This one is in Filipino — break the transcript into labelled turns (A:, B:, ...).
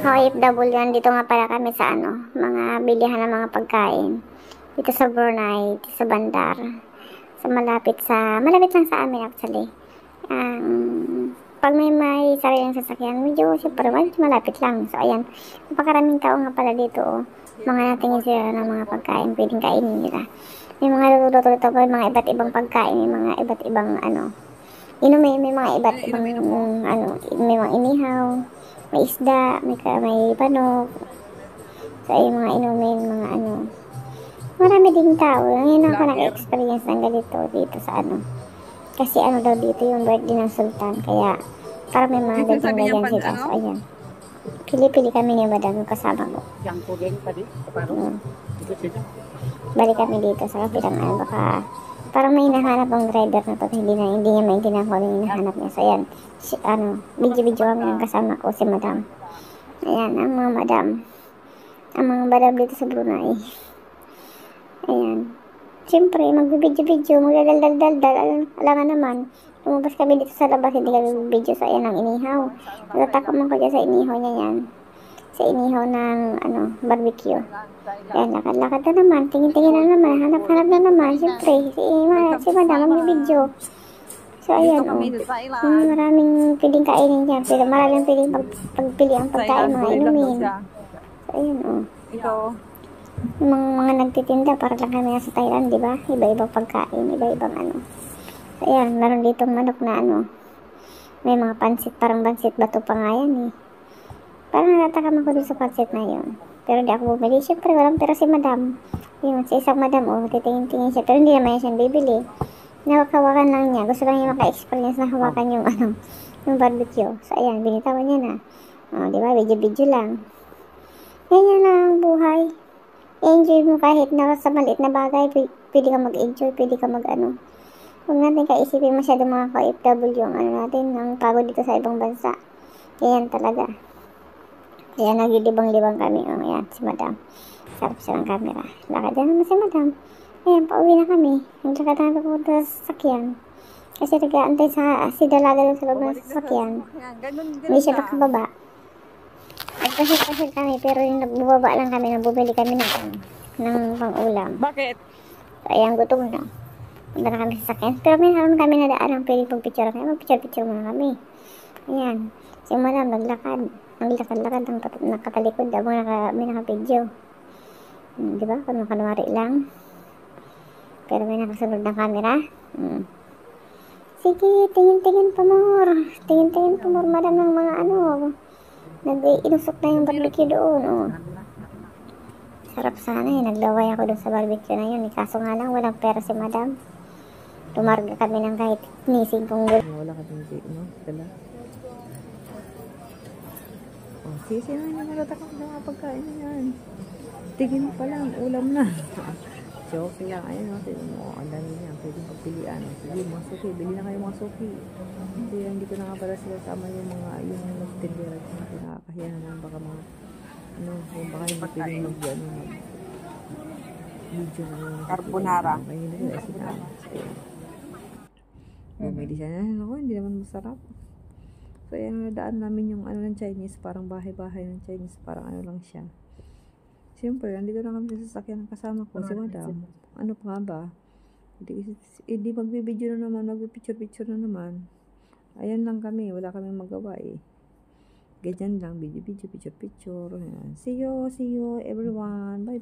A: OFW yan. Dito nga pala kami sa mga bilihan ng mga pagkain. Dito sa Brunei, dito sa Bandar. Malapit lang sa amin actually. Pag may sariling sasakyan, medyo siyempre malapit lang. So ayan, napakaraming tao nga pala dito. Mga natingin sila ng mga pagkain, pwedeng kainin nila. May mga luluto-luto pa, mga iba't ibang pagkain, may mga iba't ibang inumin, may mga iba't ibang may mga inihaw, may isda, may panok. So ayun, mga inumin, mga marami ding tao. Ngayon ako nag-experience ng ganito dito sa kasi daw dito yung birthday ng Sultan, kaya parang may mga ganyan sila. So ayan, pili-pili kami ni madam yung kasama ko. Balik kami dito sa kapilang baka parang may hinahanap ang driver na to, hindi niya maintindihan kung ano yung hinahanap niya. So ayan, video kami ng kasama ko, si madam. Ayan, ang mga madam dito sa Brunei. Ayan, siyempre magbibidyo-video, magdadaldal. Alam naman, lumabas kami dito sa labas, hindi kami magbibidyo. So ayan, ang inihaw. Natatakot man ko dyan sa inihaw niya yan. Sa inihaw ng barbecue. Ayan, lakad-lakad na naman, tingin-tingin na naman, hanap-hanap na naman. Siyempre, si madam magbibidyo. So ayan, maraming piling kainin dyan, pero maraming piling pagpili ang pagkain, mga inumin. So ayan, yung mga nagtitinda, para lang kami nasa Thailand, di ba? Iba-ibang pagkain, iba-ibang So ayan, meron ditong manok na may mga pansit, parang pansit bato pa nga yan eh. Parang natatakam ako dun sa pansit na yun. Pero di ako bumili. Siyempre, walang pera si madam. Yun, sa isang madam, titingin-tingin siya. Pero hindi naman siya bibili. Hawakan lang niya. Gusto lang niya maka-experience na hawakan yung barbecue. So ayan, binitawan niya na. Di ba? Video-video lang. Ganyan lang ang buhay. Enjoy mo kahit sa maliit na bagay. Pwede ka mag-enjoy, pwede ka huwag natin kaisipin masyado mga ka-OFW ang natin, ang pagod dito sa ibang bansa. Ganyan talaga. Kaya naglilibang-libang kami. Ayan, si madam. Sarap siya ng camera. Lakad na naman si madam. Ayan, pauwi na kami. Naglakad na pupunta sa sasakyan. Kasi nag-aantay si dalaga sa loob ng sasakyan. Hindi siya nakababa. Nagpasit-pasit kami, pero yung nagbubaba lang kami, nagbubili kami ng pang-ulam.
B: Bakit?
A: So, ayan, gutom na. Punta na kami sa sasakyan. Pero may naroon kami na daan ang pwede pag-picture kami. Mag-picture muna kami. Ayan. Si madam, naglakad. Naglakad-lakad ang nakatalikod. May naka-video. Diba? Kunwari lang. Pero may nakasunod ng camera. Sige, tingin-tingin pa more. Tingin-tingin pa more, madam, ng mga nag-inusok na yung barbecue doon. Sarap sana eh. Naglaway ako doon sa barbecue na yun. Kaso nga lang, walang pera si madam. Tumarga kami ng kahit nising kong
B: wala ka din no? Dala. Sisi na yung natatakot na mga pagkain na yan. Tigin pa lang, ulam na. Joke lang, ayun ang dami niya, pwedeng pagpilian. Sige, mga suki, bili na kayo mga suki. Hindi ko na nga pala sila sama yung nagtindera. Nakakahiya na baka mga, kung baka hindi pwedeng video na carbonara. Kaya hindi ko na sinama. Bumili siya na, hindi naman masarap. So, ayan, nadaan namin yung ng Chinese, parang bahay-bahay ng Chinese, parang lang siya. Siyempre, nandito na kami sa sasakyan ng kasama ko, si madam. Ano pa nga ba? Hindi magbibideo na naman, magpipicture-picture na naman. Ayan lang kami, wala kami magawa eh. Ganyan lang, video-video, picture-picture. See you everyone. Bye.